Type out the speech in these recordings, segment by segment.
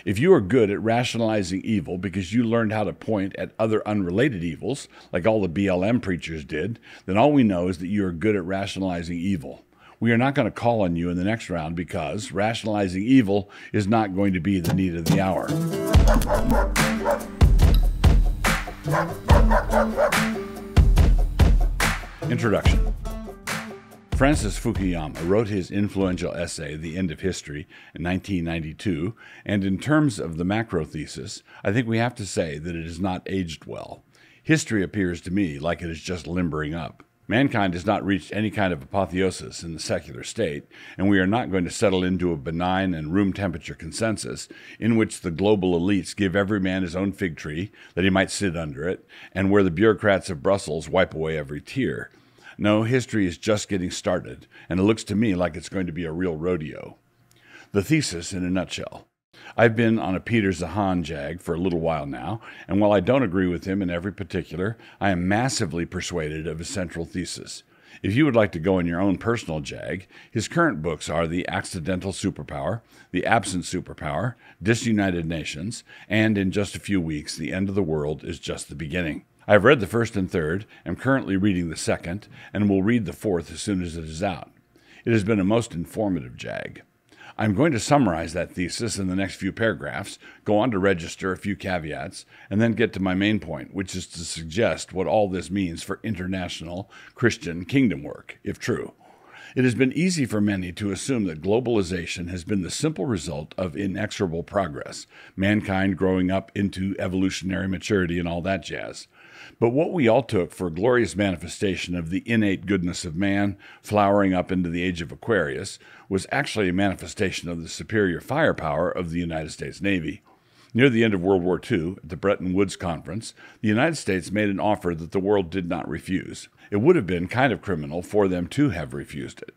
If you are good at rationalizing evil because you learned how to point at other unrelated evils, like all the BLM preachers did, then all we know is that you are good at rationalizing evil. We are not going to call on you in the next round because rationalizing evil is not going to be the need of the hour. Introduction. Francis Fukuyama wrote his influential essay, The End of History, in 1992, and in terms of the macro thesis, I think we have to say that it has not aged well. History appears to me like it is just limbering up. Mankind has not reached any kind of apotheosis in the secular state, and we are not going to settle into a benign and room temperature consensus in which the global elites give every man his own fig tree that he might sit under it, and where the bureaucrats of Brussels wipe away every tear. No, history is just getting started, and it looks to me like it's going to be a real rodeo. The thesis in a nutshell. I've been on a Peter Zeihan jag for a little while now, and while I don't agree with him in every particular, I am massively persuaded of his central thesis. If you would like to go in your own personal jag, his current books are The Accidental Superpower, The Absent Superpower, Disunited Nations, and in just a few weeks, The End of the World is Just the Beginning. I have read the first and third, am currently reading the second, and will read the fourth as soon as it is out. It has been a most informative jag. I'm going to summarize that thesis in the next few paragraphs, go on to register a few caveats, and then get to my main point, which is to suggest what all this means for international Christian kingdom work, if true. It has been easy for many to assume that globalization has been the simple result of inexorable progress, mankind growing up into evolutionary maturity and all that jazz. But what we all took for a glorious manifestation of the innate goodness of man, flowering up into the age of Aquarius, was actually a manifestation of the superior firepower of the United States Navy. Near the end of World War II, at the Bretton Woods Conference, the United States made an offer that the world did not refuse. It would have been kind of criminal for them to have refused it.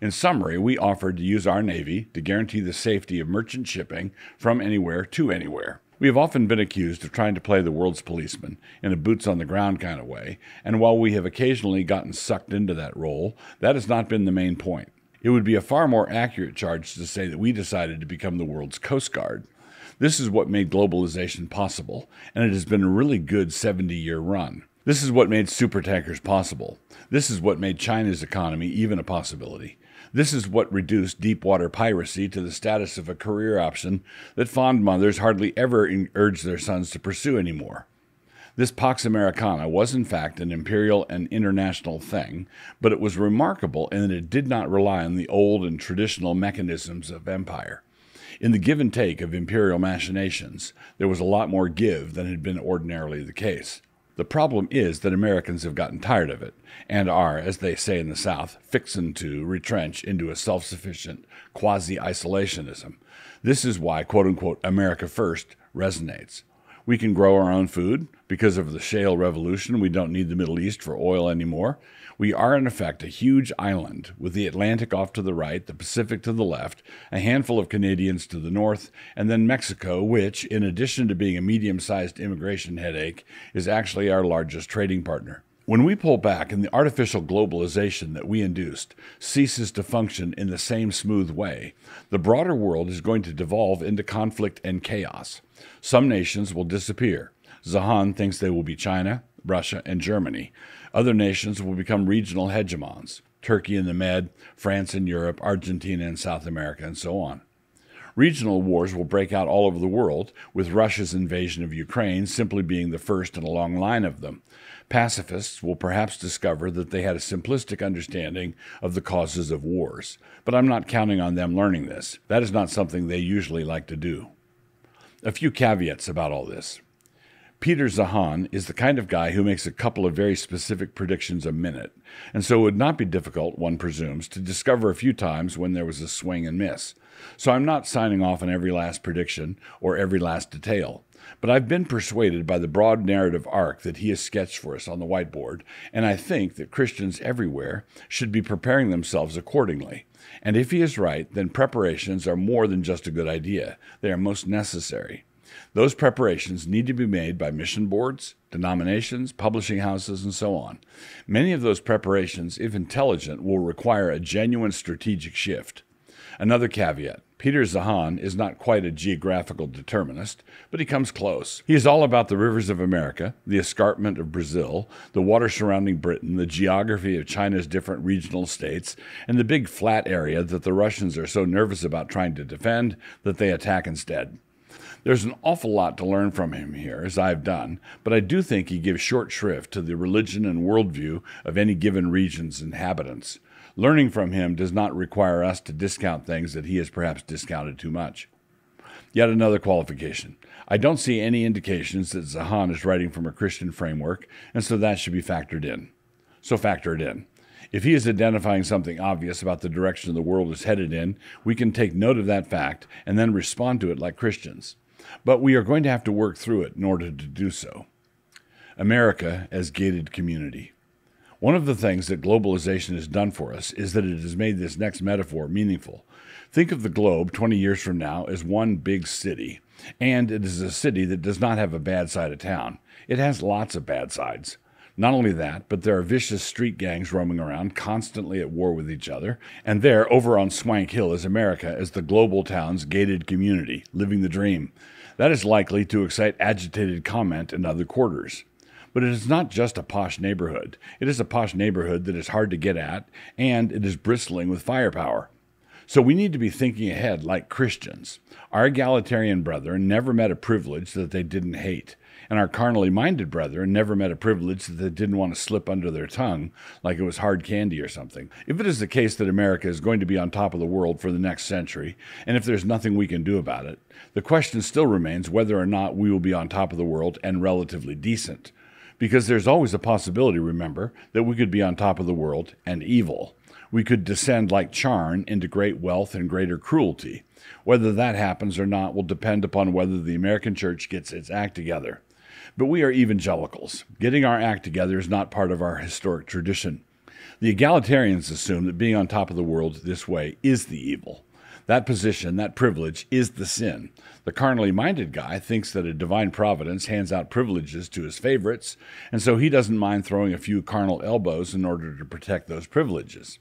In summary, we offered to use our Navy to guarantee the safety of merchant shipping from anywhere to anywhere. We have often been accused of trying to play the world's policeman in a boots-on-the-ground kind of way, and while we have occasionally gotten sucked into that role, that has not been the main point. It would be a far more accurate charge to say that we decided to become the world's Coast Guard. This is what made globalization possible, and it has been a really good 70-year run. This is what made supertankers possible. This is what made China's economy even a possibility. This is what reduced deep-water piracy to the status of a career option that fond mothers hardly ever urge their sons to pursue anymore. This Pax Americana was in fact an imperial and international thing, but it was remarkable in that it did not rely on the old and traditional mechanisms of empire. In the give and take of imperial machinations, there was a lot more give than had been ordinarily the case. The problem is that Americans have gotten tired of it and are, as they say in the South, fixin' to retrench into a self-sufficient quasi-isolationism. This is why, quote-unquote, America First resonates. We can grow our own food. Because of the shale revolution, we don't need the Middle East for oil anymore. We are, in effect, a huge island, with the Atlantic off to the right, the Pacific to the left, a handful of Canadians to the north, and then Mexico, which, in addition to being a medium-sized immigration headache, is actually our largest trading partner. When we pull back and the artificial globalization that we induced ceases to function in the same smooth way, the broader world is going to devolve into conflict and chaos. Some nations will disappear. Zeihan thinks they will be China, Russia, and Germany. Other nations will become regional hegemons, Turkey and the Med, France and Europe, Argentina and South America, and so on. Regional wars will break out all over the world, with Russia's invasion of Ukraine simply being the first in a long line of them. Pacifists will perhaps discover that they had a simplistic understanding of the causes of wars, but I'm not counting on them learning this. That is not something they usually like to do. A few caveats about all this. Peter Zeihan is the kind of guy who makes a couple of very specific predictions a minute, and so it would not be difficult, one presumes, to discover a few times when there was a swing and miss. So I'm not signing off on every last prediction or every last detail, but I've been persuaded by the broad narrative arc that he has sketched for us on the whiteboard, and I think that Christians everywhere should be preparing themselves accordingly. And if he is right, then preparations are more than just a good idea. They are most necessary. Those preparations need to be made by mission boards, denominations, publishing houses, and so on. Many of those preparations, if intelligent, will require a genuine strategic shift. Another caveat. Peter Zeihan is not quite a geographical determinist, but he comes close. He is all about the rivers of America, the escarpment of Brazil, the water surrounding Britain, the geography of China's different regional states, and the big flat area that the Russians are so nervous about trying to defend that they attack instead. There's an awful lot to learn from him here, as I've done, but I do think he gives short shrift to the religion and worldview of any given region's inhabitants. Learning from him does not require us to discount things that he has perhaps discounted too much. Yet another qualification. I don't see any indications that Zeihan is writing from a Christian framework, and so that should be factored in. So factor it in. If he is identifying something obvious about the direction the world is headed in, we can take note of that fact and then respond to it like Christians. But we are going to have to work through it in order to do so. America as gated community. One of the things that globalization has done for us is that it has made this next metaphor meaningful. Think of the globe 20 years from now as one big city, and it is a city that does not have a bad side of town. It has lots of bad sides. Not only that, but there are vicious street gangs roaming around, constantly at war with each other, and there, over on Swank Hill, is America as the global town's gated community, living the dream. That is likely to excite agitated comment in other quarters. But it is not just a posh neighborhood. It is a posh neighborhood that is hard to get at, and it is bristling with firepower. So we need to be thinking ahead like Christians. Our egalitarian brethren never met a privilege that they didn't hate, and our carnally minded brethren never met a privilege that they didn't want to slip under their tongue like it was hard candy or something. If it is the case that America is going to be on top of the world for the next century, and if there's nothing we can do about it, the question still remains whether or not we will be on top of the world and relatively decent. Because there's always a possibility, remember, that we could be on top of the world and evil. We could descend like Charn into great wealth and greater cruelty. Whether that happens or not will depend upon whether the American church gets its act together. But we are evangelicals. Getting our act together is not part of our historic tradition. The egalitarians assume that being on top of the world this way is the evil. That position, that privilege, is the sin. The carnally minded guy thinks that a divine providence hands out privileges to his favorites, and so he doesn't mind throwing a few carnal elbows in order to protect those privileges.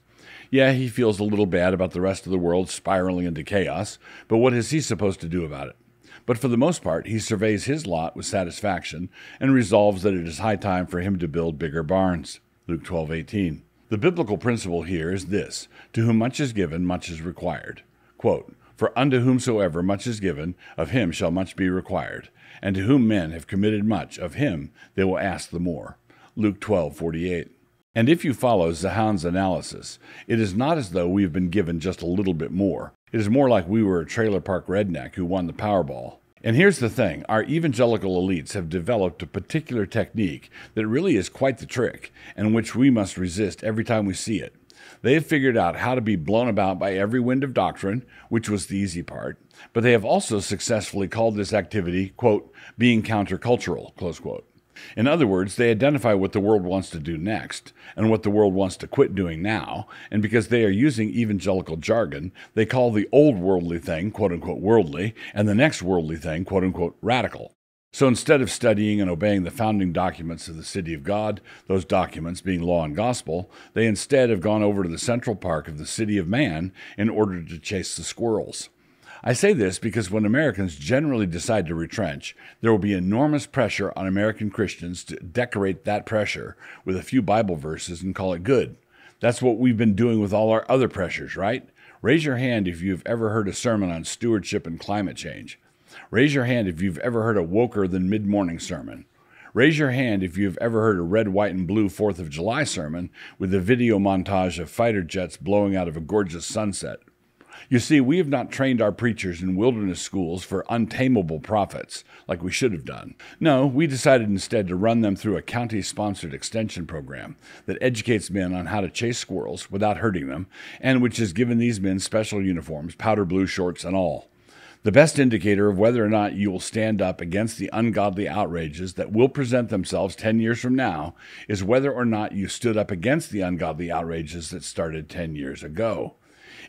Yeah, he feels a little bad about the rest of the world spiraling into chaos, but what is he supposed to do about it? But for the most part, he surveys his lot with satisfaction and resolves that it is high time for him to build bigger barns. Luke 12:18. The biblical principle here is this: to whom much is given, much is required. Quote, "For unto whomsoever much is given, of him shall much be required. And to whom men have committed much, of him they will ask the more." Luke 12:48. And if you follow Zeihan's analysis, it is not as though we have been given just a little bit more. It is more like we were a trailer park redneck who won the Powerball. And here's the thing, our evangelical elites have developed a particular technique that really is quite the trick, and which we must resist every time we see it. They have figured out how to be blown about by every wind of doctrine, which was the easy part, but they have also successfully called this activity, quote, being countercultural, close quote. In other words, they identify what the world wants to do next and what the world wants to quit doing now, and because they are using evangelical jargon, they call the old worldly thing, quote-unquote, worldly, and the next worldly thing, quote-unquote, radical. So instead of studying and obeying the founding documents of the City of God, those documents being law and gospel, they instead have gone over to the Central Park of the City of Man in order to chase the squirrels. I say this because when Americans generally decide to retrench, there will be enormous pressure on American Christians to decorate that pressure with a few Bible verses and call it good. That's what we've been doing with all our other pressures, right? Raise your hand if you've ever heard a sermon on stewardship and climate change. Raise your hand if you've ever heard a woker than mid-morning sermon. Raise your hand if you've ever heard a red, white, and blue 4th of July sermon with a video montage of fighter jets blowing out of a gorgeous sunset. You see, we have not trained our preachers in wilderness schools for untamable prophets like we should have done. No, we decided instead to run them through a county-sponsored extension program that educates men on how to chase squirrels without hurting them, and which has given these men special uniforms, powder blue shorts and all. The best indicator of whether or not you will stand up against the ungodly outrages that will present themselves 10 years from now is whether or not you stood up against the ungodly outrages that started 10 years ago.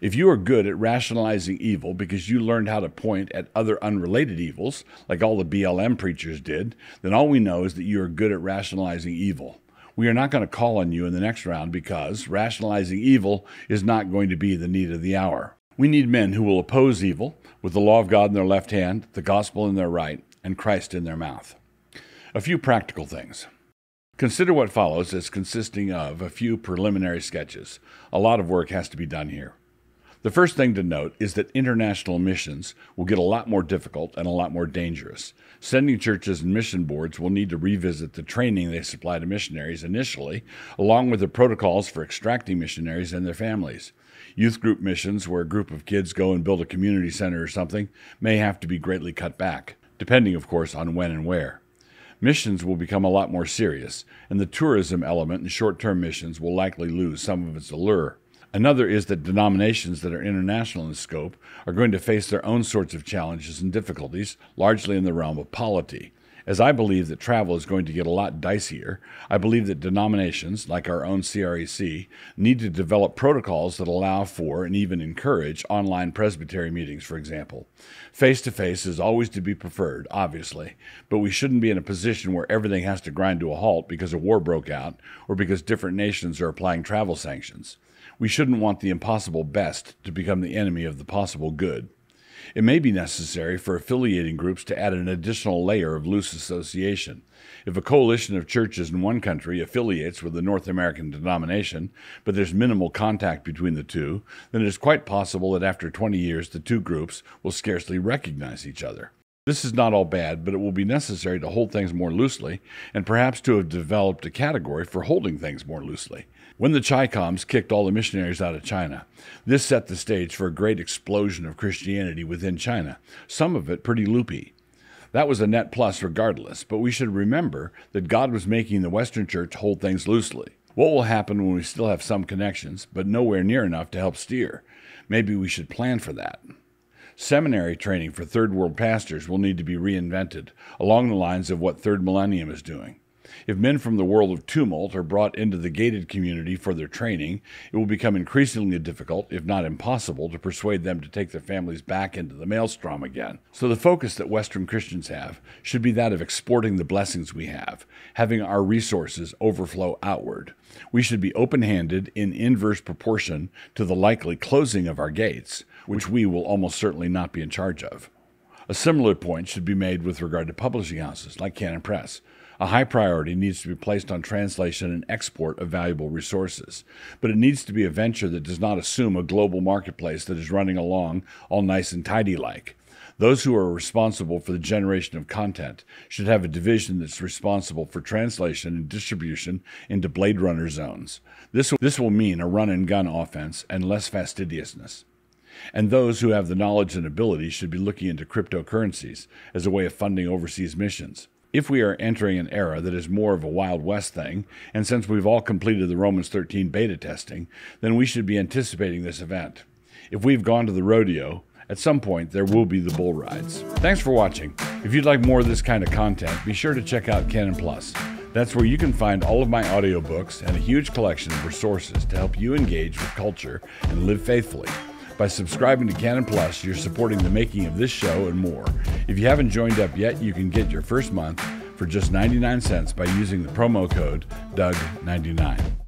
If you are good at rationalizing evil because you learned how to point at other unrelated evils, like all the BLM preachers did, then all we know is that you are good at rationalizing evil. We are not going to call on you in the next round because rationalizing evil is not going to be the need of the hour. We need men who will oppose evil with the law of God in their left hand, the gospel in their right, and Christ in their mouth. A few practical things. Consider what follows as consisting of a few preliminary sketches. A lot of work has to be done here. The first thing to note is that international missions will get a lot more difficult and a lot more dangerous. Sending churches and mission boards will need to revisit the training they supply to missionaries initially, along with the protocols for extracting missionaries and their families. Youth group missions, where a group of kids go and build a community center or something, may have to be greatly cut back, depending, of course, on when and where. Missions will become a lot more serious, and the tourism element in short-term missions will likely lose some of its allure. Another is that denominations that are international in scope are going to face their own sorts of challenges and difficulties, largely in the realm of polity. As I believe that travel is going to get a lot dicier, I believe that denominations, like our own CREC, need to develop protocols that allow for and even encourage online presbytery meetings, for example. Face-to-face is always to be preferred, obviously, but we shouldn't be in a position where everything has to grind to a halt because a war broke out or because different nations are applying travel sanctions. We shouldn't want the impossible best to become the enemy of the possible good. It may be necessary for affiliating groups to add an additional layer of loose association. If a coalition of churches in one country affiliates with a North American denomination, but there's minimal contact between the two, then it is quite possible that after 20 years the two groups will scarcely recognize each other. This is not all bad, but it will be necessary to hold things more loosely, and perhaps to have developed a category for holding things more loosely. When the Chi-Coms kicked all the missionaries out of China, this set the stage for a great explosion of Christianity within China, some of it pretty loopy. That was a net plus regardless, but we should remember that God was making the Western Church hold things loosely. What will happen when we still have some connections, but nowhere near enough to help steer? Maybe we should plan for that. Seminary training for third world pastors will need to be reinvented, along the lines of what Third Millennium is doing. If men from the world of tumult are brought into the gated community for their training, it will become increasingly difficult, if not impossible, to persuade them to take their families back into the maelstrom again. So the focus that Western Christians have should be that of exporting the blessings we have, having our resources overflow outward. We should be open-handed in inverse proportion to the likely closing of our gates, which we will almost certainly not be in charge of. A similar point should be made with regard to publishing houses like Canon Press. A high priority needs to be placed on translation and export of valuable resources, but it needs to be a venture that does not assume a global marketplace that is running along all nice and tidy-like. Those who are responsible for the generation of content should have a division that's responsible for translation and distribution into Blade Runner zones. This will mean a run-and-gun offense and less fastidiousness. And those who have the knowledge and ability should be looking into cryptocurrencies as a way of funding overseas missions. If we are entering an era that is more of a Wild West thing, and since we've all completed the Romans 13 beta testing, then we should be anticipating this event. If we've gone to the rodeo, at some point there will be the bull rides. Thanks for watching. If you'd like more of this kind of content, be sure to check out Canon Plus. That's where you can find all of my audiobooks and a huge collection of resources to help you engage with culture and live faithfully. By subscribing to Canon Plus, you're supporting the making of this show and more. If you haven't joined up yet, you can get your first month for just 99 cents by using the promo code DOUG99.